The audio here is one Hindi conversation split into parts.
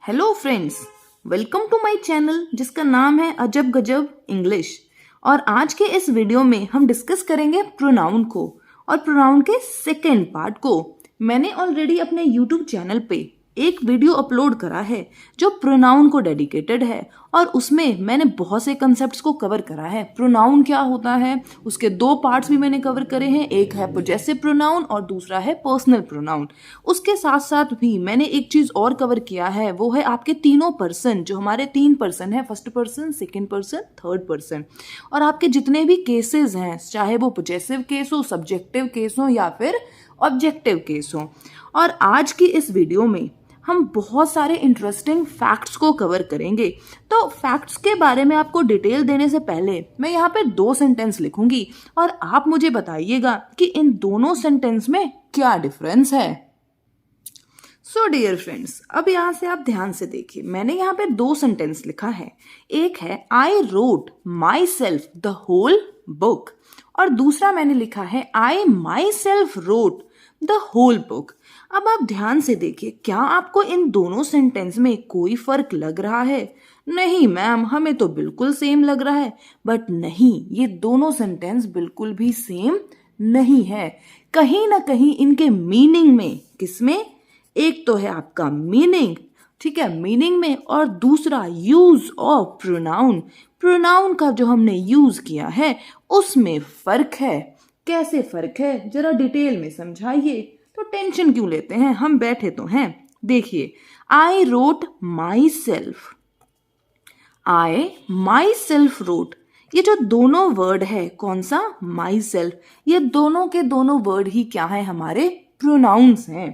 Hello friends, welcome to my channel जिसका नाम है अजब गजब इंग्लिश। और आज के इस वीडियो में हम डिस्कस करेंगे प्रोनाउन को और प्रोनाउन के सेकेंड पार्ट को। मैंने ऑलरेडी अपने यूट्यूब चैनल पे एक वीडियो अपलोड करा है जो प्रोनाउन को डेडिकेटेड है और उसमें मैंने बहुत से कंसेप्ट्स को कवर करा है। प्रोनाउन क्या होता है उसके दो पार्ट्स भी मैंने कवर करे हैं, एक है पोजेसिव प्रोनाउन और दूसरा है पर्सनल प्रोनाउन। उसके साथ साथ भी मैंने एक चीज और कवर किया है, वो है आपके तीनों पर्सन, जो हमारे तीन पर्सन है, first person, second person, third person. और आपके जितने भी केसेस हैं, चाहे वो पोजेसिव केस हो, सब्जेक्टिव केस हो या फिर ऑब्जेक्टिव केस हो। और आज की इस वीडियो में हम बहुत सारे इंटरेस्टिंग फैक्ट्स को कवर करेंगे। तो फैक्ट्स के बारे में आपको डिटेल देने से पहले मैं यहाँ पे 2 सेंटेंस लिखूंगी और आप मुझे बताइएगा कि इन दोनों सेंटेंस में क्या डिफरेंस है। सो डियर फ्रेंड्स, अब यहाँ से आप ध्यान से देखिए, मैंने यहाँ पे 2 सेंटेंस लिखा है। एक है I wrote myself the whole book और दूसरा मैंने लिखा है I myself wrote the whole book. अब आप ध्यान से देखिए, क्या आपको इन दोनों सेंटेंस में कोई फर्क लग रहा है? नहीं मैम, हमें तो बिल्कुल सेम लग रहा है। बट नहीं, ये दोनों सेंटेंस बिल्कुल भी सेम नहीं है। कहीं ना कहीं इनके मीनिंग में, किसमें? एक तो है आपका मीनिंग, ठीक है, मीनिंग में, और दूसरा यूज ऑफ प्रोनाउन। प्रोनाउन का जो हमने यूज किया है उसमें फर्क है। कैसे फर्क है जरा डिटेल में समझाइए। तो टेंशन क्यों लेते हैं, हम बैठे तो हैं। देखिए, I wrote myself, I myself wrote, ये जो दोनों वर्ड है, कौन सा? माई सेल्फ, ये दोनों के दोनों वर्ड ही क्या है? हमारे प्रोनाउंस हैं।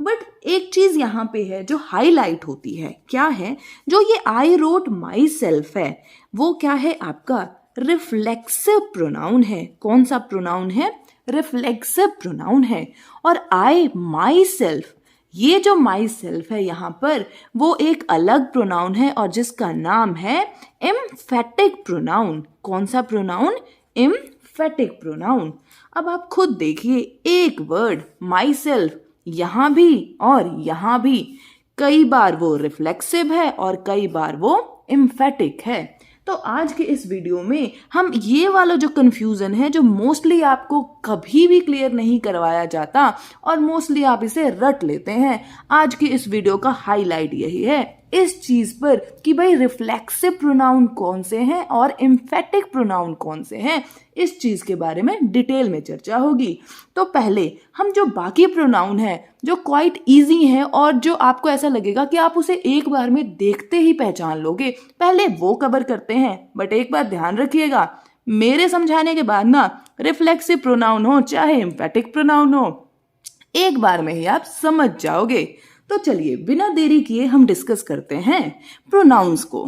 बट एक चीज यहां पे है जो हाईलाइट होती है, क्या है? जो ये आई रोट माई सेल्फ है वो क्या है? आपका रिफ्लेक्सिव प्रोनाउन है। कौन सा प्रोनाउन है? रिफ्लेक्सिव प्रोनाउन है। और आई माई सेल्फ, ये जो माई सेल्फ है यहां पर, वो एक अलग प्रोनाउन है और जिसका नाम है एम्फेटिक प्रोनाउन। कौन सा प्रोनाउन? Emphatic pronoun. अब आप खुद देखिए, एक वर्ड माई सेल्फ यहां भी और यहां भी, कई बार वो रिफ्लेक्सिव है और कई बार वो एम्फेटिक है। तो आज के इस वीडियो में हम ये वाला जो कंफ्यूजन है, जो मोस्टली आपको कभी भी क्लियर नहीं करवाया जाता और मोस्टली आप इसे रट लेते हैं, आज की इस वीडियो का हाईलाइट यही है इस चीज पर कि भाई रिफ्लेक्सिव प्रोनाउन कौन से हैं और एम्फेटिक प्रोनाउन कौन से हैं। इस चीज के बारे में डिटेल में चर्चा होगी। तो पहले हम जो बाकी प्रोनाउन है, जो क्वाइट इजी है और जो आपको ऐसा लगेगा कि आप उसे एक बार में देखते ही पहचान लोगे, पहले वो कवर करते हैं। बट एक बात ध्यान रखिएगा, मेरे समझाने के बाद ना रिफ्लेक्सिव प्रोनाउन हो चाहे एम्फेटिक प्रोनाउन हो, एक बार में ही आप समझ जाओगे। तो चलिए बिना देरी किए हम डिस्कस करते हैं प्रोनाउंस को।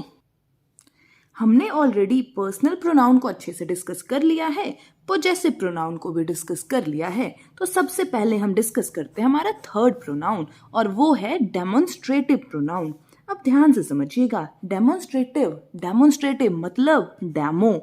हमने ऑलरेडी पर्सनल प्रोनाउन को अच्छे से डिस्कस कर लिया है, पोजेसिव प्रोनाउन को भी डिस्कस कर लिया है। तो सबसे पहले हम डिस्कस करते हैं हमारा थर्ड प्रोनाउन और वो है डेमोन्स्ट्रेटिव प्रोनाउन। अब ध्यान से समझिएगा, डेमोन्स्ट्रेटिव, डेमोन्स्ट्रेटिव मतलब डेमो।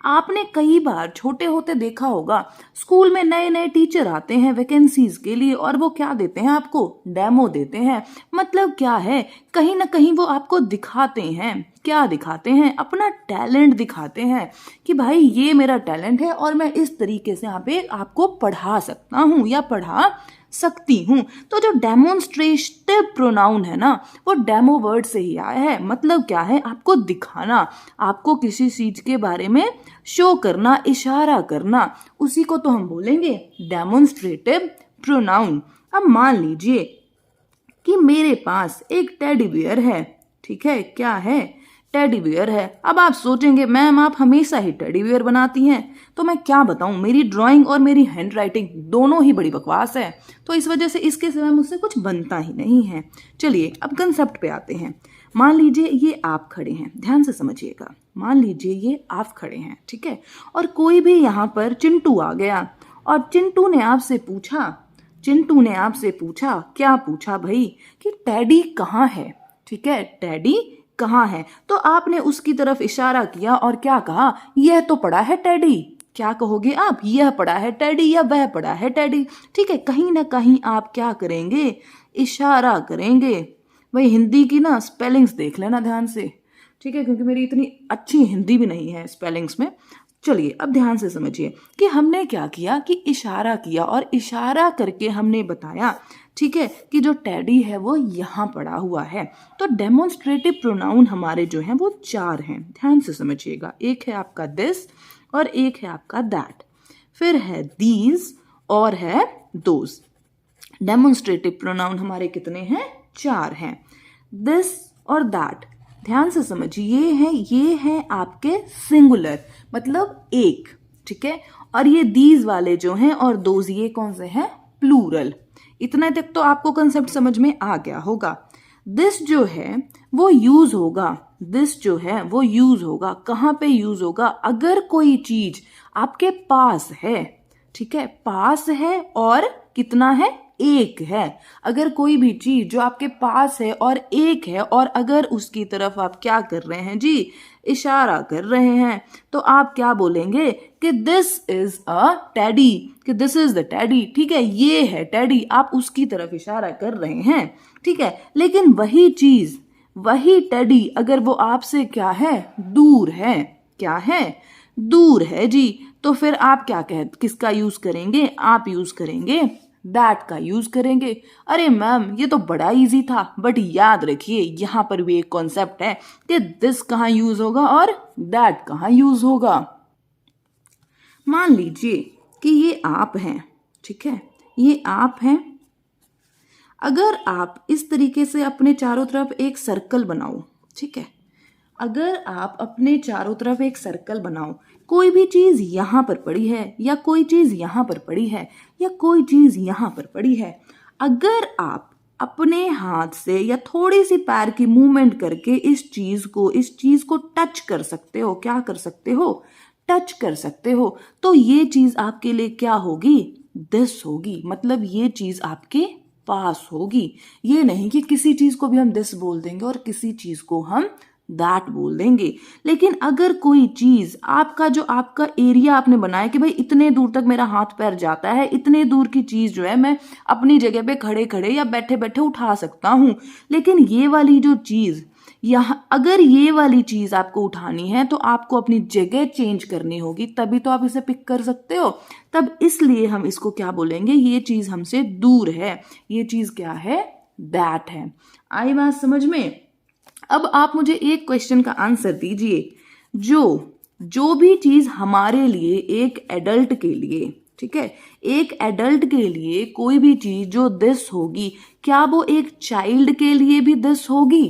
आपने कई बार छोटे होते देखा होगा, स्कूल में नए नए टीचर आते हैं वैकेंसीज के लिए और वो क्या देते हैं? आपको डेमो देते हैं। मतलब क्या है? कहीं ना कहीं वो आपको दिखाते हैं। क्या दिखाते हैं? अपना टैलेंट दिखाते हैं कि भाई ये मेरा टैलेंट है और मैं इस तरीके से यहाँ पे आपको पढ़ा सकता हूँ या पढ़ा सकती हूँ। तो जो डेमोन्स्ट्रेटिव प्रोनाउन है ना, वो डेमो वर्ड से ही आया है। मतलब क्या है? आपको दिखाना, आपको किसी चीज के बारे में शो करना, इशारा करना, उसी को तो हम बोलेंगे डेमोन्स्ट्रेटिव प्रोनाउन। अब मान लीजिए कि मेरे पास एक टेडी बियर है, ठीक है, क्या है? टेडी बियर है। अब आप सोचेंगे मैम आप हमेशा ही टेडी बियर बनाती हैं, तो मैं क्या बताऊं, मेरी ड्राइंग और मेरी हैंड राइटिंग दोनों ही बड़ी बकवास है, तो इस वजह से इसके सिवाय मुझसे कुछ बनता ही नहीं है। चलिए अब कंसेप्ट पे आते हैं। मान लीजिए ये आप खड़े हैं, ध्यान से समझिएगा, मान लीजिए ये आप खड़े हैं, ठीक है, और कोई भी यहाँ पर चिंटू आ गया और चिंटू ने आपसे पूछा, चिंटू ने आपसे पूछा, क्या पूछा भाई? कि टेडी कहाँ है, ठीक है, टेडी कहाँ है? तो आपने उसकी तरफ इशारा किया और क्या कहा? यह तो पड़ा है टेडी। क्या कहोगे आप? यह पड़ा है टेडी या वह पड़ा है टेडी, ठीक है। कहीं ना कहीं आप क्या करेंगे? इशारा करेंगे। भाई हिंदी की ना स्पेलिंग्स देख लेना ध्यान से, ठीक है, क्योंकि मेरी इतनी अच्छी हिंदी भी नहीं है स्पेलिंग्स में। चलिए अब ध्यान से समझिए कि हमने क्या किया कि इशारा किया और इशारा करके हमने बताया, ठीक है, कि जो टेडी है वो यहाँ पड़ा हुआ है। तो डेमोन्स्ट्रेटिव प्रोनाउन हमारे जो हैं वो 4 हैं, ध्यान से समझिएगा। एक है आपका दिस और एक है आपका दैट, फिर है दीज और है दोज। डेमोन्स्ट्रेटिव प्रोनाउन हमारे कितने हैं? 4 हैं। दिस और दैट ध्यान से समझिए, ये है आपके सिंगुलर, मतलब एक, ठीक है, और ये दीज वाले जो हैं और दोज ये कौन से हैं? प्लूरल। इतना तक तो आपको कंसेप्ट समझ में आ गया होगा। दिस जो है वो यूज होगा, दिस जो है वो यूज होगा कहाँ पे यूज होगा? अगर कोई चीज आपके पास है, ठीक है, पास है और कितना है? एक है। अगर कोई भी चीज जो आपके पास है और एक है और अगर उसकी तरफ आप क्या कर रहे हैं जी? इशारा कर रहे हैं, तो आप क्या बोलेंगे कि दिस इज अ टेडी, कि दिस इज द टेडी, ठीक है, ये है टेडी, आप उसकी तरफ इशारा कर रहे हैं, ठीक है। लेकिन वही चीज, वही टेडी अगर वो आपसे क्या है? दूर है। क्या है? दूर है जी। तो फिर आप क्या किसका यूज करेंगे? आप यूज करेंगे दैट का यूज करेंगे। अरे मैम ये तो बड़ा इजी था, बट याद रखिए यहाँ पर भी एक कॉन्सेप्ट है कि दिस कहाँ यूज होगा और दैट कहाँ यूज होगा। मान लीजिए कि ये आप हैं, ठीक है, ये आप हैं। अगर आप इस तरीके से अपने चारों तरफ एक सर्कल बनाओ, ठीक है, अगर आप अपने चारों तरफ एक सर्कल बनाओ, कोई भी चीज यहां पर पड़ी है या कोई चीज यहां पर पड़ी है या कोई चीज यहां पर पड़ी है, अगर आप अपने हाथ से या थोड़ी सी पैर की मूवमेंट करके इस चीज को टच कर सकते हो, क्या कर सकते हो? टच कर सकते हो, तो ये चीज आपके लिए क्या होगी? दिस होगी, मतलब ये चीज आपके पास होगी। ये नहीं कि किसी चीज को भी हम दिस बोल देंगे और किसी चीज को हम दैट बोल देंगे। लेकिन अगर कोई चीज आपका एरिया आपने बनाया कि भाई इतने दूर तक मेरा हाथ पैर जाता है, इतने दूर की चीज जो है मैं अपनी जगह पे खड़े खड़े या बैठे बैठे उठा सकता हूं, लेकिन ये वाली जो चीज अगर ये वाली चीज आपको उठानी है तो आपको अपनी जगह चेंज करनी होगी, तभी तो आप इसे पिक कर सकते हो। तब इसलिए हम इसको क्या बोलेंगे? ये चीज हमसे दूर है, ये चीज क्या है? दैट है। आई बात समझ में? अब आप मुझे एक क्वेश्चन का आंसर दीजिए, जो भी चीज हमारे लिए एक एडल्ट के लिए, ठीक है, एक एडल्ट के लिए कोई भी चीज जो दिस होगी, क्या वो एक चाइल्ड के लिए भी दिस होगी?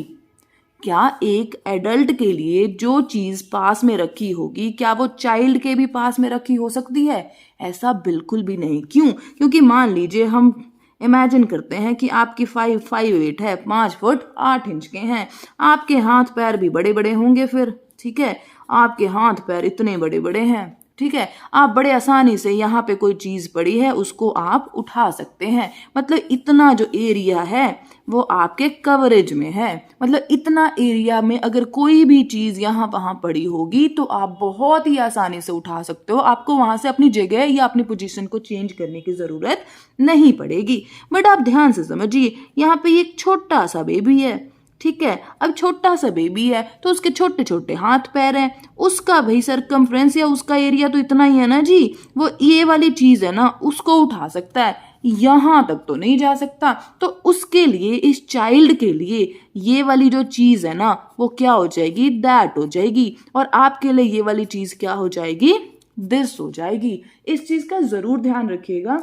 क्या एक एडल्ट के लिए जो चीज पास में रखी होगी, क्या वो चाइल्ड के भी पास में रखी हो सकती है? ऐसा बिल्कुल भी नहीं। क्यों? क्योंकि मान लीजिए हम इमेजिन करते हैं कि आपकी 5'8" है, 5 फुट 8 इंच के हैं, आपके हाथ पैर भी बड़े बड़े होंगे फिर, ठीक है, आपके हाथ पैर इतने बड़े बड़े हैं, ठीक है, आप बड़े आसानी से यहाँ पे कोई चीज पड़ी है उसको आप उठा सकते हैं। मतलब इतना जो एरिया है वो आपके कवरेज में है, मतलब इतना एरिया में अगर कोई भी चीज यहाँ वहां पड़ी होगी तो आप बहुत ही आसानी से उठा सकते हो, आपको वहां से अपनी जगह या अपनी पोजीशन को चेंज करने की जरूरत नहीं पड़ेगी। बट आप ध्यान से समझिए, यहाँ पे एक छोटा सा बेबी है, ठीक है, अब छोटा सा बेबी है तो उसके छोटे छोटे हाथ पैर हैं, उसका भाई सरकमफ्रेंस या उसका एरिया तो इतना ही है ना जी, वो ये वाली चीज है ना उसको उठा सकता है, यहां तक तो नहीं जा सकता। तो उसके लिए, इस चाइल्ड के लिए ये वाली जो चीज है ना वो क्या हो जाएगी? दैट हो जाएगी। और आपके लिए ये वाली चीज क्या हो जाएगी? दिस हो जाएगी। इस चीज का जरूर ध्यान रखिएगा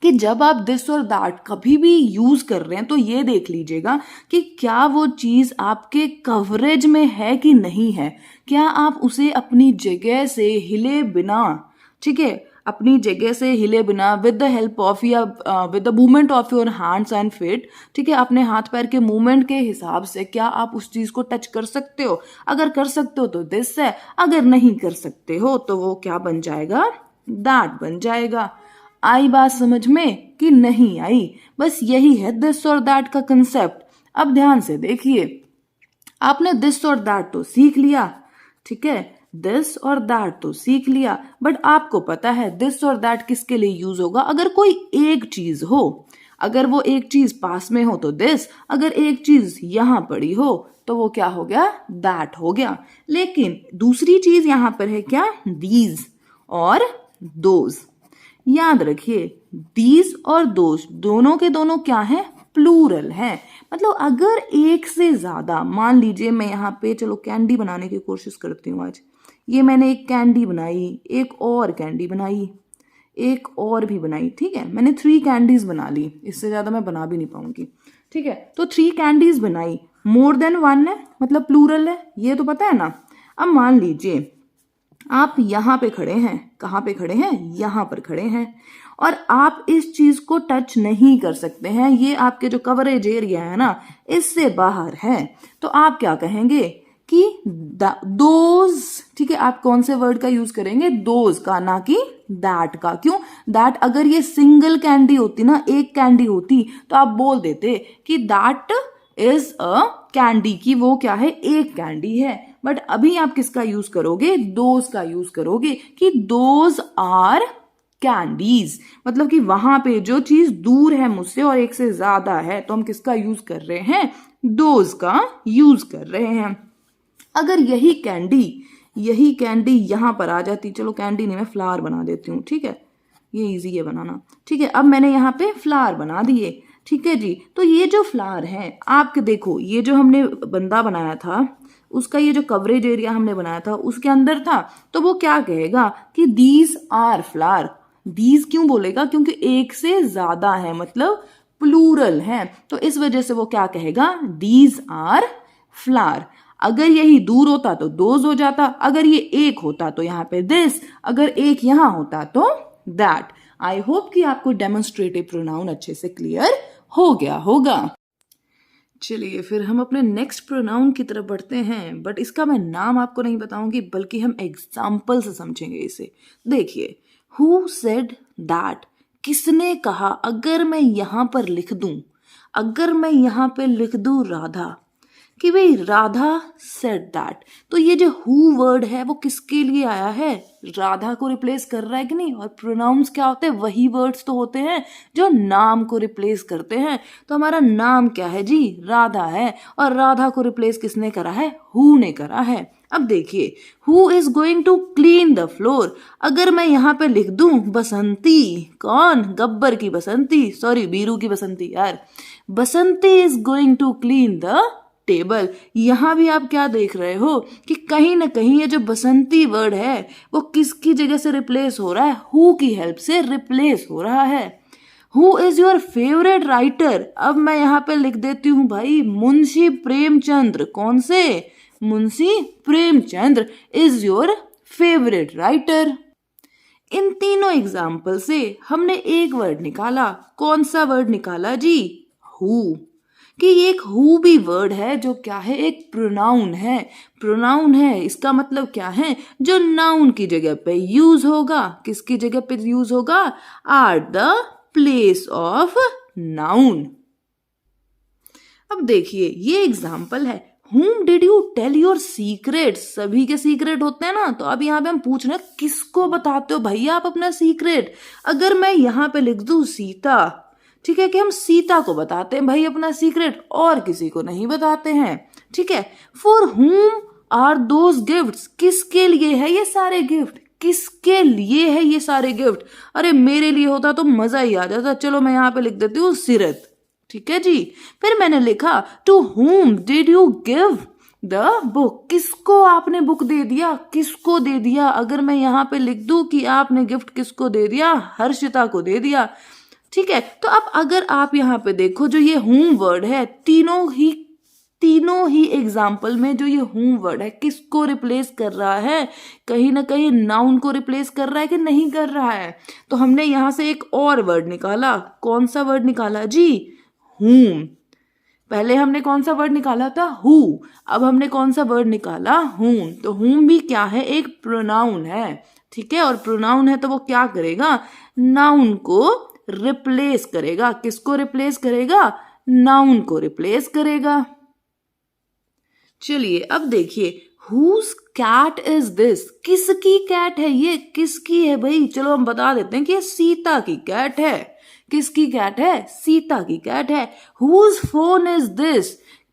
कि जब आप दिस और दैट कभी भी यूज कर रहे हैं तो ये देख लीजिएगा कि क्या वो चीज आपके कवरेज में है कि नहीं है, क्या आप उसे अपनी जगह से हिले बिना, ठीक है, अपनी जगह से हिले बिना विद द हेल्प ऑफ या with the movement of your hands and feet, ठीक है, अपने हाथ पैर के मूवमेंट के हिसाब से क्या आप उस चीज को टच कर सकते हो? अगर कर सकते हो तो दिस है, अगर नहीं कर सकते हो तो वो क्या बन जाएगा? दैट बन जाएगा। आई बात समझ में कि नहीं आई? बस यही है दिस और दैट का कंसेप्ट। अब ध्यान से देखिए, आपने दिस और दैट तो सीख लिया, ठीक है, दिस और दैट तो सीख लिया, बट आपको पता है दिस और दैट किसके लिए यूज होगा? अगर कोई एक चीज हो, अगर वो एक चीज पास में हो तो दिस, अगर एक चीज यहां पड़ी हो तो वो क्या हो गया, दैट हो गया। लेकिन दूसरी चीज यहां पर है क्या, दीज और दोज। याद रखिए दीज और दोज दोनों के दोनों क्या है, प्लूरल है। मतलब अगर एक से ज्यादा, मान लीजिए मैं यहाँ पे, चलो कैंडी बनाने की कोशिश करती हूँ आज। ये मैंने एक कैंडी बनाई, एक और कैंडी बनाई, एक और भी बनाई, ठीक है, मैंने 3 कैंडीज बना ली, इससे ज्यादा मैं बना भी नहीं पाऊंगी, ठीक है। तो 3 कैंडीज बनाई, मोर देन 1 है, मतलब प्लूरल है, ये तो पता है ना। अब मान लीजिए आप यहाँ पे खड़े हैं, कहाँ पे खड़े हैं, यहाँ पर खड़े हैं, और आप इस चीज को टच नहीं कर सकते हैं, ये आपके जो कवरेज एरिया है ना, इससे बाहर है। तो आप क्या कहेंगे कि दोज, ठीक है, आप कौन से वर्ड का यूज करेंगे, दोज का, ना कि दैट का। क्यों, दैट अगर ये सिंगल कैंडी होती ना, एक कैंडी होती, तो आप बोल देते कि दैट इज अ कैंडी, की वो क्या है, एक कैंडी है। बट अभी आप किसका यूज करोगे, दोज का यूज करोगे, कि दोज आर कैंडीज। मतलब कि वहां पे जो चीज दूर है मुझसे और एक से ज्यादा है, तो हम किसका यूज कर रहे हैं, दोज का यूज कर रहे हैं। अगर यही कैंडी यहां पर आ जाती, चलो कैंडी नहीं, मैं फ्लावर बना देती हूँ, ठीक है, ये इजी है बनाना, ठीक है। अब मैंने यहाँ पे फ्लावर बना दिए, ठीक है जी। तो ये जो फ्लावर है, आपके देखो, ये जो हमने बंदा बनाया था, उसका ये जो कवरेज एरिया हमने बनाया था उसके अंदर था, तो वो क्या कहेगा कि दीज आर फ्लावर। दीज क्यों बोलेगा, क्योंकि एक से ज्यादा है, मतलब प्लूरल है, तो इस वजह से वो क्या कहेगा, दीज आर फ्लावर। अगर यही दूर होता तो दोज हो जाता, अगर ये एक होता तो यहाँ पे दिस, अगर एक यहां होता तो दैट। आई होप कि आपको डेमोन्स्ट्रेटिव प्रोनाउन अच्छे से क्लियर हो गया होगा। चलिए फिर हम अपने नेक्स्ट प्रोनाउन की तरफ बढ़ते हैं, बट इसका मैं नाम आपको नहीं बताऊंगी, बल्कि हम एग्जाम्पल से समझेंगे इसे। देखिए, हु सेड दैट, किसने कहा। अगर मैं यहां पर लिख दूं, अगर मैं यहां पे लिख दूं राधा, कि भाई राधा सेड दैट, तो ये जो हु वर्ड है वो किसके लिए आया है, राधा को रिप्लेस कर रहा है कि नहीं। और प्रोनाउंस क्या होते हैं, वही वर्ड्स तो होते हैं जो नाम को रिप्लेस करते हैं। तो हमारा नाम क्या है जी, राधा है, और राधा को रिप्लेस किसने करा है, हु ने करा है। अब देखिए, who is going to clean the floor. अगर मैं यहाँ पे लिख दूं बसंती, कौन, गब्बर की बसंती, सॉरी बीरू की बसंती यार, Basanti is going to clean the table. यहां भी आप क्या देख रहे हो कि कहीं ना कहीं ये जो बसंती वर्ड है वो किसकी जगह से रिप्लेस हो रहा है, हु की हेल्प से रिप्लेस हो रहा है। Who is your favourite writer. अब मैं यहां पे लिख देती हूं भाई मुंशी प्रेमचंद्र। कौन से, Munshi Premchandra is your favourite writer. इन तीनों एग्जाम्पल से हमने एक वर्ड निकाला। कौन सा वर्ड निकाला जी, हु। कि एक हु भी वर्ड है जो क्या है, एक प्रोनाउन है। प्रोनाउन है, इसका मतलब क्या है, जो नाउन की जगह पे यूज होगा। किसकी जगह पे यूज होगा, at the place of noun. अब देखिए, ये एग्जाम्पल है, Whom did you tell your secrets? सभी के सीक्रेट होते हैं ना, तो अब यहाँ पे हम पूछ रहे हैं किसको बताते हो भैया आप अपना सीक्रेट। अगर मैं यहाँ पे लिख दूं सीता, ठीक है, कि हम सीता को बताते हैं भाई अपना सीक्रेट, और किसी को नहीं बताते हैं, ठीक है। For whom are those gifts, किसके लिए है ये सारे गिफ्ट, किसके लिए है ये सारे गिफ्ट। अरे मेरे लिए होता तो मजा ही आ जाता। चलो मैं यहाँ पे लिख देती हूँ सीरत, ठीक है जी। फिर मैंने लिखा to whom did you give the book, किसको आपने बुक दे दिया, किसको दे दिया। अगर मैं यहाँ पे लिख दूं कि आपने गिफ्ट किसको दे दिया, हर्षिता को दे दिया, ठीक है। तो अब अगर आप यहाँ पे देखो, जो ये whom वर्ड है, तीनों ही एग्जाम्पल में जो ये whom वर्ड है किसको रिप्लेस कर रहा है, कहीं ना कहीं नाउन को रिप्लेस कर रहा है कि नहीं कर रहा है। तो हमने यहाँ से एक और वर्ड निकाला। कौन सा वर्ड निकाला जी, whom। पहले हमने कौन सा वर्ड निकाला था, हु, अब हमने कौन सा वर्ड निकाला, whom। तो whom भी क्या है, एक प्रोनाउन है, ठीक है। और प्रोनाउन है तो वो क्या करेगा, नाउन को रिप्लेस करेगा। किसको रिप्लेस करेगा, नाउन को रिप्लेस करेगा। चलिए अब देखिए, Whose cat is this? किसकी कैट है ये? किसकी है भाई? चलो हम बता देते हैं कि ये सीता की कैट है। किसकी कैट है? सीता की कैट है। Whose phone is this?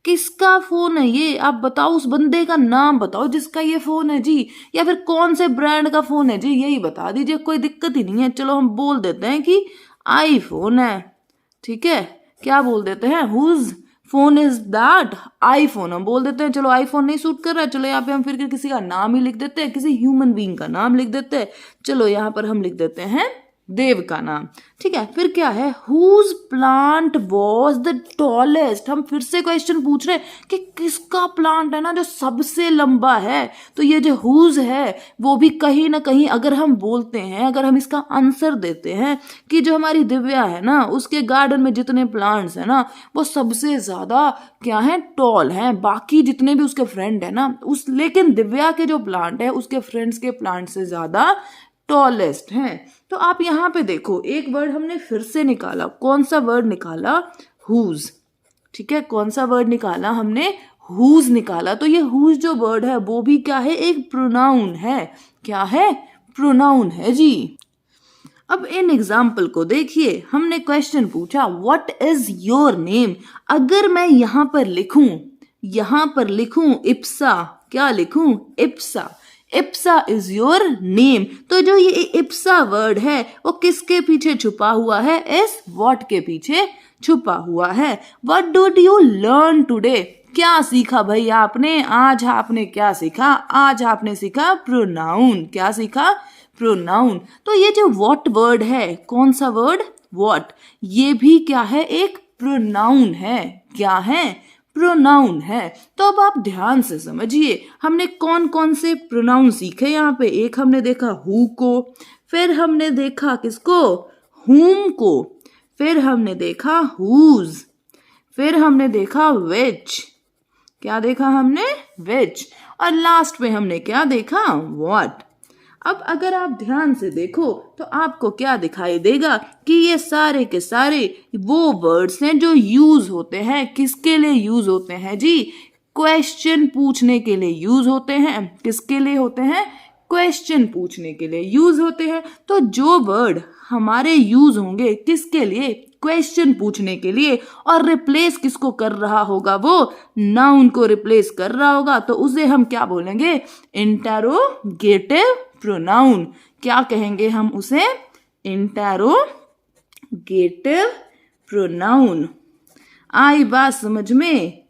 किसका फोन है ये? आप बताओ, उस बंदे का नाम बताओ जिसका ये फोन है जी, या फिर कौन से ब्रांड का फोन है जी, यही बता दीजिए, कोई दिक्कत ही नहीं है। चलो हम बोल देते हैं कि आईफोन है, ठीक है। क्या बोल देते हैं? Whose phone is that? IPhone हम बोल देते हैं। चलो आईफोन नहीं सूट कर रहा है, चलो यहाँ पे हम फिर किसी का नाम ही लिख देते हैं, किसी ह्यूमन बीइंग का नाम लिख देते हैं। चलो यहाँ पर हम लिख देते हैं देव का नाम, ठीक है। फिर क्या है? Whose plant was the tallest? हम फिर से क्वेश्चन पूछ रहे कि किसका प्लांट है ना जो सबसे लंबा है। तो ये जो हुज है वो भी कहीं ना कहीं अगर हम बोलते हैं, अगर हम इसका आंसर देते हैं कि जो हमारी दिव्या है ना उसके गार्डन में जितने प्लांट्स है ना वो सबसे ज्यादा क्या है? टॉल है। बाकी जितने भी उसके फ्रेंड है ना लेकिन दिव्या के जो प्लांट है उसके फ्रेंड्स के प्लांट से ज्यादा टॉलेस्ट है। तो आप यहाँ पे देखो, एक वर्ड हमने फिर से निकाला। कौन सा वर्ड निकाला? हुज, ठीक है। कौन सा वर्ड निकाला हमने? हुज निकाला। तो ये हुज जो वर्ड है वो भी क्या है? एक प्रोनाउन है। क्या है? प्रोनाउन है जी। अब इन एग्जाम्पल को देखिए, हमने क्वेश्चन पूछा व्हाट इज योर नेम। अगर मैं यहाँ पर लिखूं इप्सा, क्या लिखूं? Ipsa. Ipsa is your name. तो जो ये इप्सा वर्ड है वो किसके पीछे छुपा हुआ है? इस व्हाट के पीछे छुपा हुआ है। What did you learn today? क्या सीखा भाई आपने? आज आपने क्या सीखा? आज आपने सीखा प्रोनाउन। क्या सीखा? प्रोनाउन। तो ये जो व्हाट वर्ड है, कौन सा वर्ड? व्हाट, ये भी क्या है? एक प्रोनाउन है। क्या है? प्रोनाउन है। तो अब आप ध्यान से समझिए, हमने कौन कौन से प्रोनाउन सीखे यहाँ पे। एक हमने देखा हु को, फिर हमने देखा किसको? हुम को, फिर हमने देखा हुज, फिर हमने देखा विच। क्या देखा हमने? विच। और लास्ट में हमने क्या देखा? व्हाट। अब अगर आप ध्यान से देखो तो आपको क्या दिखाई देगा कि ये सारे के सारे वो वर्ड्स हैं जो यूज होते हैं। किसके लिए यूज होते हैं जी? क्वेश्चन पूछने के लिए यूज होते हैं। किसके लिए होते हैं? क्वेश्चन पूछने के लिए यूज होते हैं। तो जो वर्ड हमारे यूज होंगे किसके लिए? क्वेश्चन पूछने के लिए। और रिप्लेस किसको कर रहा होगा? वो नाउन को रिप्लेस कर रहा होगा। तो उसे हम क्या बोलेंगे? Interrogative pronoun. क्या कहेंगे हम उसे? Interrogative pronoun. आई बात समझ में?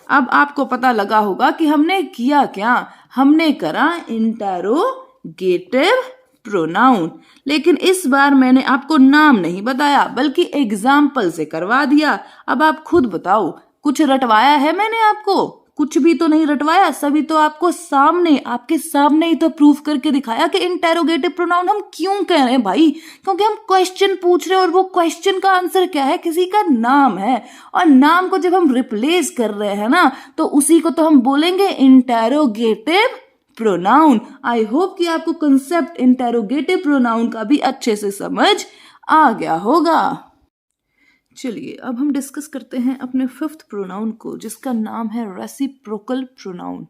अब आपको पता लगा होगा कि हमने किया क्या। हमने करा इंटेरोगेटिव प्रोनाउन, लेकिन इस बार मैंने आपको नाम नहीं बताया बल्कि एग्जाम्पल से करवा दिया। अब आप खुद बताओ, कुछ रटवाया है मैंने आपको? कुछ भी तो नहीं रटवाया, सभी तो आपको आपके सामने ही तो प्रूफ करके दिखाया कि इंटेरोगेटिव प्रोनाउन हम क्यों कह रहे हैं भाई। क्योंकि हम क्वेश्चन पूछ रहे हैं और वो क्वेश्चन का आंसर क्या है? किसी का नाम है। और नाम को जब हम रिप्लेस कर रहे हैं ना तो उसी को तो हम बोलेंगे इंटेरोगेटिव प्रोनाउन। आई होप कि आपको कंसेप्ट इंटेरोगेटिव प्रोनाउन का भी अच्छे से समझ आ गया होगा। चलिए अब हम डिस्कस करते हैं अपने फिफ्थ प्रोनाउन को, जिसका नाम है रेसिप्रोकल प्रोनाउन।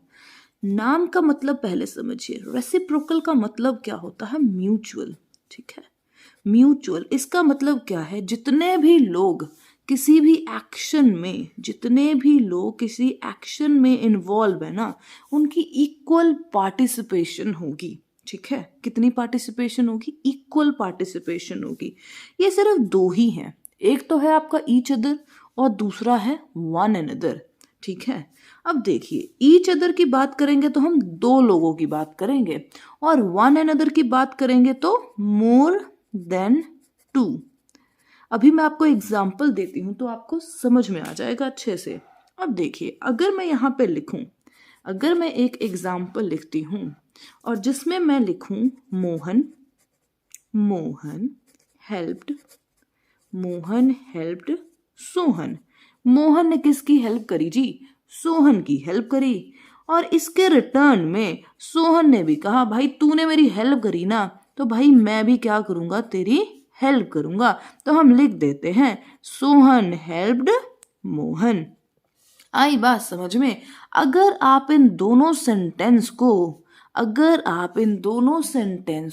नाम का मतलब पहले समझिए। रेसिप्रोकल का मतलब क्या होता है? म्यूचुअल, ठीक है। म्यूचुअल, इसका मतलब क्या है? जितने भी लोग किसी भी एक्शन में इन्वॉल्व है ना उनकी इक्वल पार्टिसिपेशन होगी, ठीक है। कितनी पार्टिसिपेशन होगी? इक्वल पार्टिसिपेशन होगी। ये सिर्फ दो ही हैं, एक तो है आपका ईच अदर और दूसरा है वन अनदर, ठीक है। अब देखिए, ईच अदर की बात करेंगे तो हम दो लोगों की बात करेंगे और वन अनदर की बात करेंगे तो मोर देन टू। अभी मैं आपको एग्जाम्पल देती हूं तो आपको समझ में आ जाएगा अच्छे से। अब देखिए, अगर मैं यहाँ पे लिखूं, अगर मैं एक एग्जाम्पल लिखती हूं और जिसमें मैं लिखूं मोहन हेल्प्ड सोहन। मोहन ने किसकी हेल्प करी जी? सोहन की हेल्प करी। और इसके रिटर्न में सोहन ने भी कहा भाई तूने मेरी हेल्प करी ना तो भाई मैं भी क्या करूंगा? तेरी हेल्प करूंगा। तो हम लिख देते हैं सोहन हेल्प्ड मोहन। आई बात समझ में? अगर आप इन दोनों सेंटेंस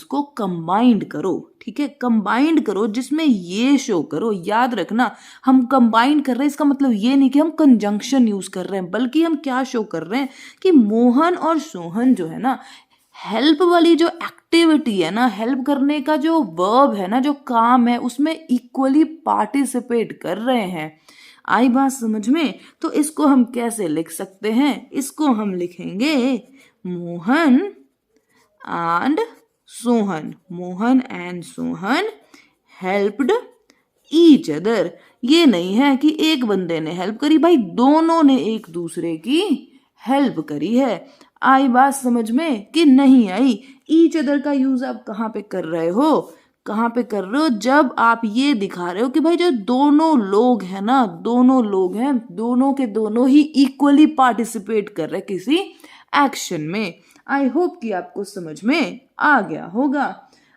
को कंबाइंड करो, ठीक है, कंबाइंड करो जिसमें ये शो करो। याद रखना, हम कंबाइंड कर रहे हैं इसका मतलब ये नहीं कि हम कंजंक्शन यूज कर रहे हैं, बल्कि हम क्या शो कर रहे हैं कि मोहन और सोहन जो है ना, हेल्प वाली जो एक्टिविटी है ना, हेल्प करने का जो वर्ब है ना, जो काम है, उसमें इक्वली पार्टिसिपेट कर रहे हैं। आई बात समझ में? तो इसको हम कैसे लिख सकते हैं? इसको हम लिखेंगे Mohan and Sohan. Mohan and Sohan helped each other. ये नहीं है कि एक बंदे ने हेल्प करी, भाई दोनों ने एक दूसरे की हेल्प करी है। आई बात समझ में कि नहीं आई? ईच अदर का यूज आप कहाँ पे कर रहे हो? कहाँ पे कर रहे हो? जब आप ये दिखा रहे हो कि भाई जो दोनों लोग हैं ना, दोनों लोग हैं, दोनों के दोनों ही इक्वली पार्टिसिपेट कर रहे किसी एक्शन में। आई होप कि आपको समझ में आ गया होगा।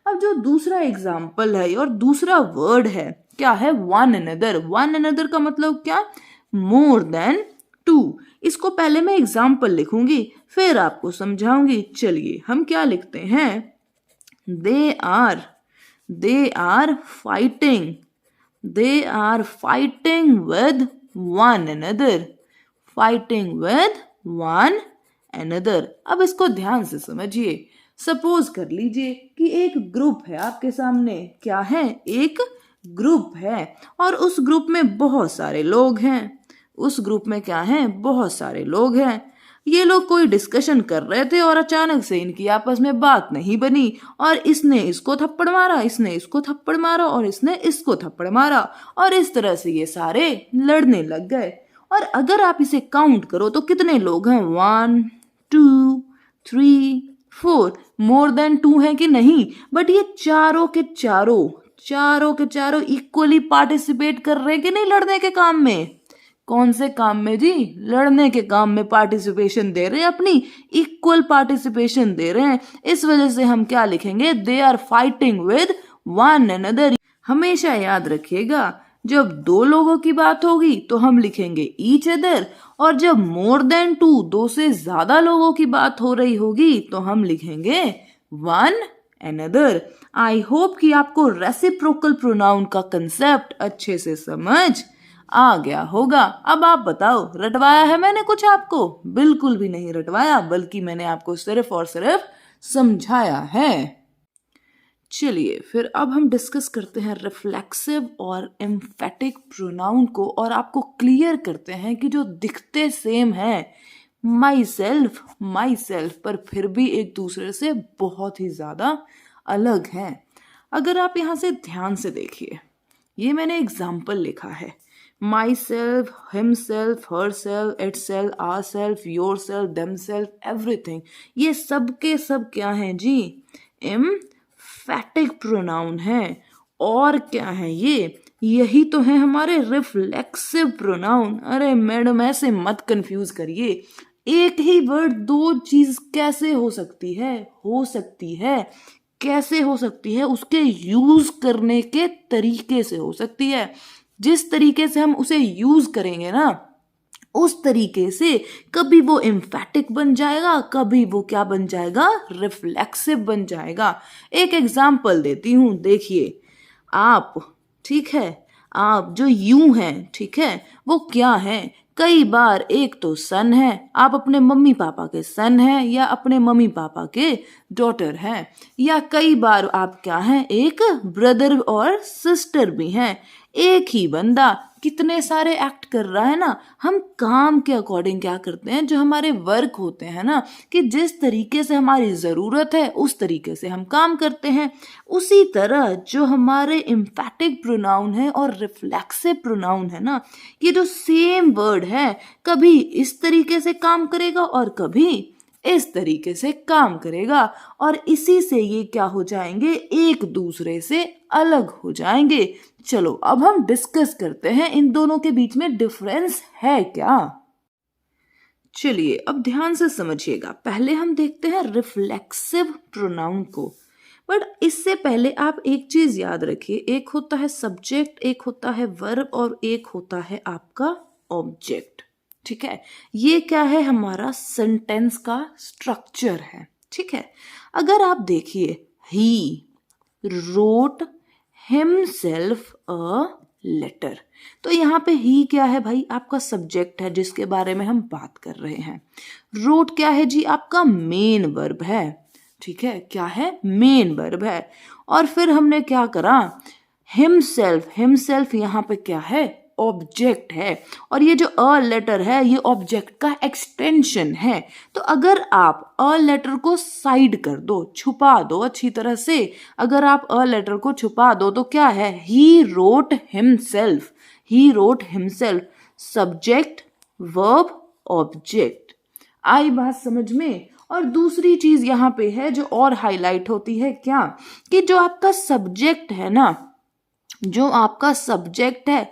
अब जो दूसरा एग्जाम्पल है और दूसरा वर्ड है, क्या है? One another. वन अनदर का मतलब क्या? More than two. इसको पहले मैं एग्जाम्पल लिखूंगी, फिर आपको समझाऊंगी। चलिए हम क्या लिखते हैं? they are fighting with one another। अब इसको ध्यान से समझिए। सपोज कर लीजिए कि एक ग्रुप है आपके सामने। क्या है? एक ग्रुप है और उस ग्रुप में बहुत सारे लोग हैं। उस ग्रुप में क्या है? बहुत सारे लोग हैं। ये लोग कोई डिस्कशन कर रहे थे और अचानक से इनकी आपस में बात नहीं बनी और इसने इसको थप्पड़ मारा, इसने इसको थप्पड़ मारा और इसने इसको थप्पड़ मारा और इस तरह से ये सारे लड़ने लग गए। और अगर आप इसे काउंट करो तो कितने लोग हैं? 1 2 3 4। मोर देन 2 है कि नहीं? बट ये चारों के चारों इक्वली पार्टिसिपेट कर रहे हैं कि नहीं लड़ने के काम में? कौन से काम में जी? लड़ने के काम में पार्टिसिपेशन दे रहे हैं, अपनी इक्वल पार्टिसिपेशन दे रहे हैं। इस वजह से हम क्या लिखेंगे? They are fighting with one another. हमेशा याद रखिएगा, जब दो लोगों की बात होगी तो हम लिखेंगे ईच अदर, और जब मोर देन टू, दो से ज्यादा लोगों की बात हो रही होगी तो हम लिखेंगे वन अनदर। आई होप कि आपको रेसिप्रोकल प्रोनाउन का कंसेप्ट अच्छे से समझ आ गया होगा। अब आप बताओ, रटवाया है मैंने कुछ आपको? बिल्कुल भी नहीं रटवाया, बल्कि मैंने आपको सिर्फ और सिर्फ समझाया है। चलिए फिर अब हम डिस्कस करते हैं रिफ्लेक्सिव और एम्फेटिक प्रोनाउन को, और आपको क्लियर करते हैं कि जो दिखते सेम है, माई सेल्फ, पर फिर भी एक दूसरे से बहुत ही ज्यादा अलग हैं। अगर आप यहाँ से ध्यान से देखिए, ये मैंने एग्जाम्पल लिखा है। Myself, himself, herself, itself, ourself, yourself, themselves, everything, ये सब के सब क्या हैं जी? एम्फेटिक प्रोनाउन है। और क्या है ये? यही तो है हमारे रिफ्लेक्सिव प्रोनाउन। अरे मैडम ऐसे मत कंफ्यूज करिए, एक ही वर्ड दो चीज कैसे हो सकती है? कैसे हो सकती है? उसके यूज करने के तरीके से हो सकती है। जिस तरीके से हम उसे यूज करेंगे ना, उस तरीके से कभी वो एम्फेटिक बन जाएगा, कभी वो क्या बन जाएगा? रिफ्लेक्सिव बन जाएगा। एक एग्जाम्पल देती हूं, देखिए। आप, ठीक है, आप जो यूं हैं, ठीक है, वो क्या है? कई बार एक तो सन है, आप अपने मम्मी पापा के सन हैं या अपने मम्मी पापा के डॉटर हैं, या कई बार आप क्या हैं? एक ब्रदर और सिस्टर भी हैं। एक ही बंदा कितने सारे एक्ट कर रहा है ना। हम काम के अकॉर्डिंग क्या करते हैं, जो हमारे वर्क होते हैं ना, कि जिस तरीके से हमारी जरूरत है उस तरीके से हम काम करते हैं। उसी तरह जो हमारे एम्फेटिक प्रोनाउन है और रिफ्लेक्सिव प्रोनाउन है ना, ये जो सेम वर्ड है, कभी इस तरीके से काम करेगा और कभी इस तरीके से काम करेगा, और इसी से ये क्या हो जाएंगे? एक दूसरे से अलग हो जाएंगे। चलो अब हम डिस्कस करते हैं इन दोनों के बीच में डिफरेंस है क्या। चलिए अब ध्यान से समझिएगा। पहले हम देखते हैं रिफ्लेक्सिव प्रोनाउन को, बट इससे पहले आप एक चीज याद रखिए, एक होता है सब्जेक्ट, एक होता है वर्ब और एक होता है आपका ऑब्जेक्ट। ठीक है, ये क्या है, हमारा सेंटेंस का स्ट्रक्चर है। ठीक है, अगर आप देखिए, he wrote himself a letter, तो यहाँ पे ही क्या है भाई, आपका सब्जेक्ट है जिसके बारे में हम बात कर रहे हैं। रोट क्या है जी, आपका मेन वर्ब है। ठीक है, क्या है, मेन वर्ब है। और फिर हमने क्या करा, हिमसेल्फ, हिमसेल्फ यहाँ पे क्या है, ऑब्जेक्ट है, और ये जो अ लेटर है ये ऑब्जेक्ट का एक्सटेंशन है। तो अगर आप अ लेटर को साइड कर दो, छुपा दो अच्छी तरह से, अगर आप अ लेटर को छुपा दो तो क्या है, he wrote himself, he wrote himself, subject verb object. आई बात समझ में। और दूसरी चीज यहाँ पे है जो और हाईलाइट होती है, क्या, कि जो आपका सब्जेक्ट है ना, जो आपका सब्जेक्ट है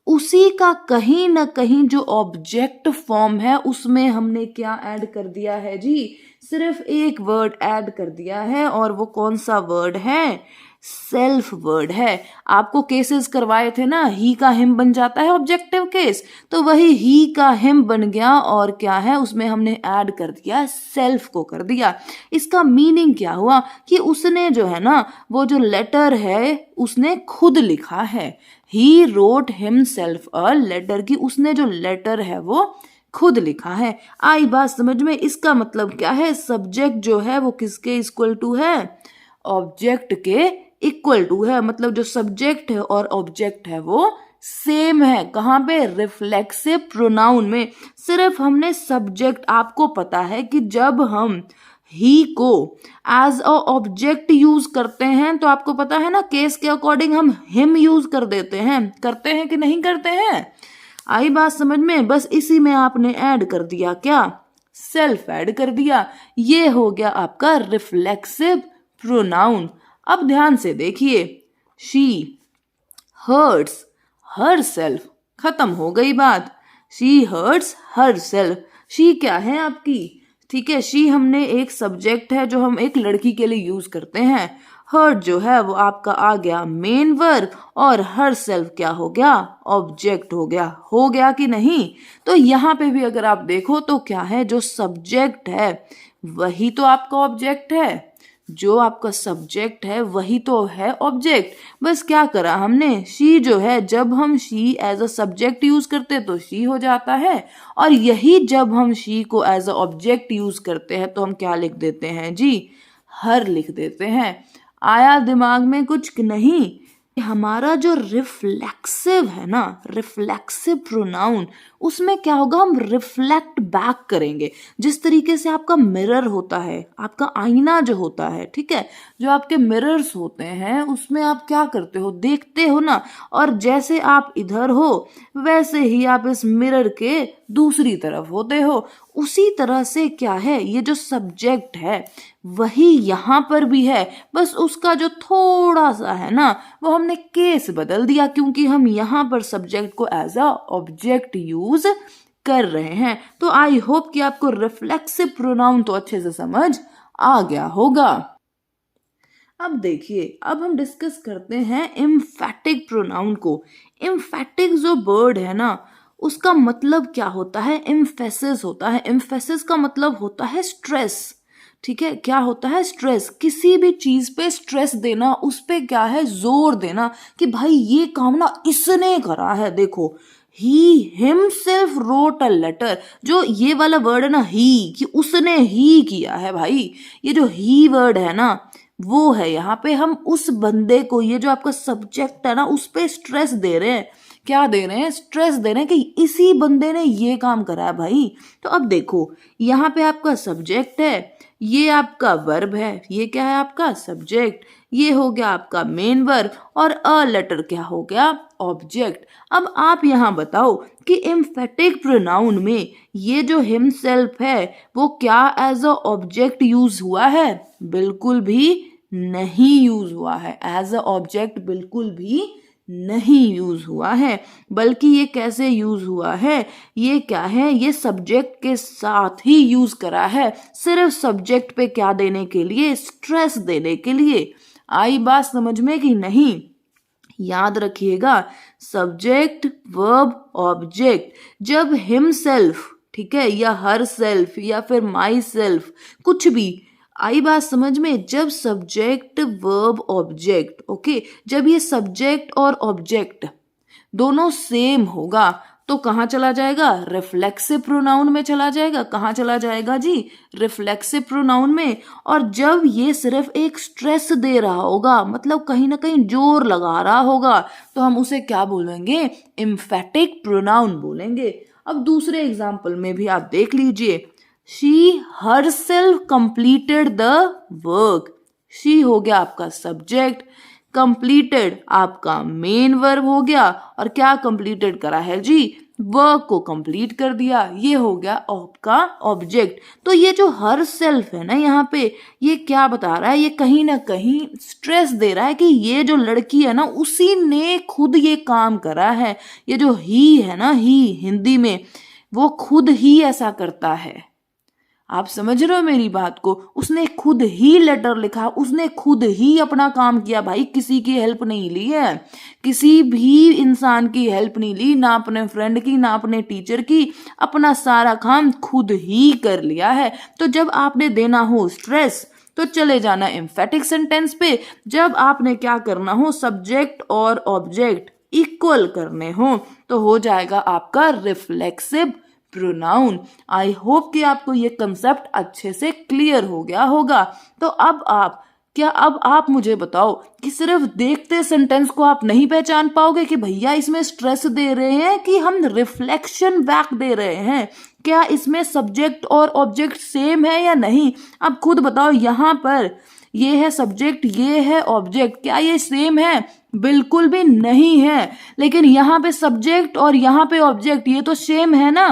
उसी का कहीं ना कहीं जो ऑब्जेक्ट फॉर्म है उसमें हमने क्या ऐड कर दिया है जी, सिर्फ एक वर्ड ऐड कर दिया है, और वो कौन सा वर्ड है, सेल्फ वर्ड है। आपको केसेस करवाए थे ना, ही का हिम बन जाता है ऑब्जेक्टिव केस, तो वही ही का हिम बन गया, और क्या है उसमें हमने ऐड कर दिया, सेल्फ को कर दिया। इसका मीनिंग क्या हुआ कि उसने जो है ना, वो जो लेटर है उसने खुद लिखा है, he wrote himself a letter, की उसने जो लेटर है वो खुद लिखा है। आई बात समझ में। इसका मतलब क्या है, सब्जेक्ट जो है वो किसके इक्वल टू है, ऑब्जेक्ट के इक्वल टू है। मतलब जो सब्जेक्ट है और ऑब्जेक्ट है वो सेम है। कहाँ पे, रिफ्लेक्सिव प्रोनाउन में। सिर्फ हमने सब्जेक्ट, आपको पता है कि जब हम ही को एज अ ऑब्जेक्ट यूज करते हैं तो आपको पता है ना, केस के अकॉर्डिंग हम हिम यूज कर देते हैं, करते हैं कि नहीं करते हैं। आई बात समझ में। बस इसी में आपने ऐड कर दिया क्या, सेल्फ ऐड कर दिया। ये हो गया आपका रिफ्लेक्सिव प्रोनाउन। अब ध्यान से देखिए, शी हर्ट्स हर सेल्फ, खत्म हो गई बात। She hurts herself, she क्या है आपकी, ठीक है, शी हमने एक सब्जेक्ट है जो हम एक लड़की के लिए यूज करते हैं। हर्ट जो है वो आपका आ गया मेन वर्ब, और हर सेल्फ क्या हो गया, ऑब्जेक्ट हो गया कि नहीं। तो यहाँ पे भी अगर आप देखो तो क्या है, जो सब्जेक्ट है वही तो आपका ऑब्जेक्ट है, जो आपका सब्जेक्ट है वही तो है ऑब्जेक्ट। बस क्या करा हमने, शी जो है, जब हम she as a subject use करते तो शी हो जाता है, और यही जब हम शी को एज अ ऑब्जेक्ट यूज करते हैं तो हम क्या लिख देते हैं जी, हर लिख देते हैं। आया दिमाग में कुछ कि नहीं। हमारा जो रिफ्लेक्सिव है ना, रिफ्लेक्सिव प्रोनाउन, उसमें क्या होगा, हम रिफ्लेक्ट बैक करेंगे। जिस तरीके से आपका मिरर होता है, आपका आईना जो होता है, ठीक है, जो आपके मिरर्स होते हैं उसमें आप क्या करते हो, देखते हो ना, और जैसे आप इधर हो वैसे ही आप इस मिरर के दूसरी तरफ होते हो। उसी तरह से क्या है, ये जो सब्जेक्ट है वही यहाँ पर भी है, बस उसका जो थोड़ा सा है ना, वो हमने केस बदल दिया, क्योंकि हम यहाँ पर सब्जेक्ट को एज अ ऑब्जेक्ट यूज कर रहे हैं। तो आई होप कि आपको रिफ्लेक्सिव प्रोनाउन तो अच्छे से समझ आ गया होगा। अब देखिए, अब हम डिस्कस करते हैं एम्फैटिक प्रोनाउन को। एम्फैटिक जो वर्ड है ना, उसका मतलब क्या होता है, एम्फेसिस होता है। एम्फेसिस का मतलब होता है स्ट्रेस, ठीक है, क्या होता है, स्ट्रेस, किसी भी चीज पे स्ट्रेस देना, उस पे क्या है, जोर देना कि भाई ये काम ना इसने करा है। देखो, he himself wrote a letter, जो ये वाला वर्ड है ना, ही, कि उसने ही किया है भाई, ये जो ही वर्ड है ना वो है यहाँ पे, हम उस बंदे को, ये जो आपका सब्जेक्ट है ना, उस पे स्ट्रेस दे रहे हैं। क्या दे रहे हैं, स्ट्रेस दे रहे हैं कि इसी बंदे ने ये काम करा है भाई। तो अब देखो, यहाँ पे आपका सब्जेक्ट है, ये आपका वर्ब है, ये क्या है आपका सब्जेक्ट, ये हो गया आपका मेन वर्ब, और अ लेटर क्या हो गया, ऑब्जेक्ट। अब आप यहाँ बताओ कि एम्फेटिक प्रोनाउन में ये जो हिमसेल्फ है वो क्या एज अ ऑब्जेक्ट यूज हुआ है, बिल्कुल भी नहीं यूज हुआ है, एज अ ऑब्जेक्ट बिल्कुल भी नहीं यूज हुआ है। बल्कि ये कैसे यूज हुआ है, ये क्या है, ये सब्जेक्ट के साथ ही यूज करा है, सिर्फ सब्जेक्ट पे क्या देने के लिए, स्ट्रेस देने के लिए। आई बात समझ में कि नहीं। याद रखिएगा, सब्जेक्ट वर्ब ऑब्जेक्ट। जब हिमसेल्फ, ठीक है, या हर सेल्फ या फिर माई सेल्फ, कुछ भी, आई बात समझ में? जब सब्जेक्ट वर्ब ऑब्जेक्ट, ओके, जब ये सब्जेक्ट और ऑब्जेक्ट दोनों सेम होगा तो कहाँ चला जाएगा? रिफ्लेक्सिव प्रोनाउन में चला जाएगा। कहाँ चला जाएगा जी? रिफ्लेक्सिव प्रोनाउन में। और जब ये सिर्फ एक स्ट्रेस दे रहा होगा, मतलब कहीं ना कहीं जोर लगा रहा होगा, तो हम उसे क्या बोलेंगे? एम्फेटिक प्रोनाउन बोलेंगे। अब दूसरे एग्जाम्पल में भी आप देख लीजिए, she herself completed the work. She हो गया आपका सब्जेक्ट, कंप्लीटेड आपका मेन वर्ब हो गया, और क्या कंप्लीटेड करा है जी? वर्क को कंप्लीट कर दिया। ये हो गया आपका ऑब्जेक्ट। तो ये जो हर सेल्फ है ना, यहाँ पे ये क्या बता रहा है? ये कहीं ना कहीं स्ट्रेस दे रहा है कि ये जो लड़की है ना, उसी ने खुद ये काम करा है। ये जो ही है ना, ही हिंदी में, वो खुद ही ऐसा करता है। आप समझ रहे हो मेरी बात को? उसने खुद ही लेटर लिखा, उसने खुद ही अपना काम किया भाई, किसी की हेल्प नहीं ली है, किसी भी इंसान की हेल्प नहीं ली, ना अपने फ्रेंड की, ना अपने टीचर की, अपना सारा काम खुद ही कर लिया है। तो जब आपने देना हो स्ट्रेस तो चले जाना एम्फेटिक सेंटेंस पे। जब आपने क्या करना हो, सब्जेक्ट और ऑब्जेक्ट इक्वल करने हो, तो हो जाएगा आपका रिफ्लेक्सिव प्रोनाउन। आई होप कि आपको ये कंसेप्ट अच्छे से क्लियर हो गया होगा। तो अब आप मुझे बताओ कि सिर्फ देखते सेंटेंस को आप नहीं पहचान पाओगे कि भैया इसमें स्ट्रेस दे रहे हैं कि हम रिफ्लेक्शन बैक दे रहे हैं? क्या इसमें सब्जेक्ट और ऑब्जेक्ट सेम है या नहीं? अब खुद बताओ, यहाँ पर ये है सब्जेक्ट, ये है ऑब्जेक्ट, क्या ये सेम है? बिल्कुल भी नहीं है। लेकिन यहाँ पे सब्जेक्ट और यहाँ पे ऑब्जेक्ट, ये तो सेम है ना।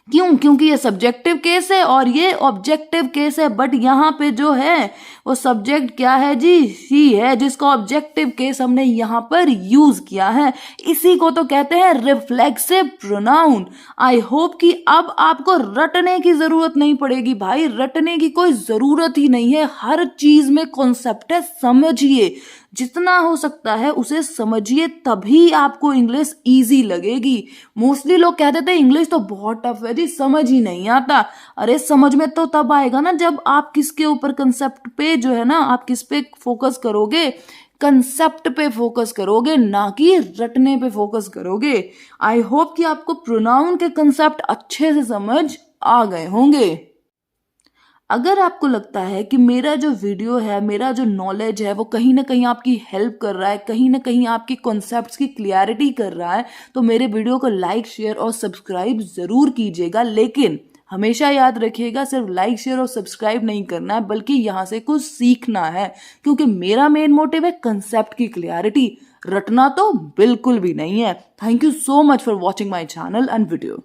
क्यों? क्योंकि ये सब्जेक्टिव केस है और ये ऑब्जेक्टिव केस है। बट यहाँ पे जो है वो सब्जेक्ट क्या है जी? शी है, जिसका ऑब्जेक्टिव केस हमने यहाँ पर यूज किया है। इसी को तो कहते हैं रिफ्लेक्सिव प्रोनाउन। आई होप कि अब आपको रटने की जरूरत नहीं पड़ेगी भाई, रटने की कोई जरूरत ही नहीं है। हर चीज में कॉन्सेप्ट है, समझिए, जितना हो सकता है उसे समझिए, तभी आपको इंग्लिश इजी लगेगी। मोस्टली लोग कहते थे इंग्लिश तो बहुत टफ है जी, समझ ही नहीं आता। अरे समझ में तो तब आएगा ना जब आप किसके ऊपर कंसेप्ट पे जो है ना, आप किस पे फोकस करोगे? कंसेप्ट पे फोकस करोगे, ना कि रटने पे फोकस करोगे। आई होप कि आपको प्रोनाउन के कंसेप्ट अच्छे से समझ आ गए होंगे। अगर आपको लगता है कि मेरा जो वीडियो है, मेरा जो नॉलेज है, वो कहीं ना कहीं आपकी हेल्प कर रहा है, कहीं ना कहीं आपकी कॉन्सेप्ट्स की क्लियरिटी कर रहा है, तो मेरे वीडियो को लाइक, शेयर और सब्सक्राइब ज़रूर कीजिएगा। लेकिन हमेशा याद रखिएगा, सिर्फ लाइक, शेयर और सब्सक्राइब नहीं करना है, बल्कि यहाँ से कुछ सीखना है, क्योंकि मेरा मेन मोटिव है कंसेप्ट की क्लियरिटी। रटना तो बिल्कुल भी नहीं है। Thank you so much for watching my channel and video.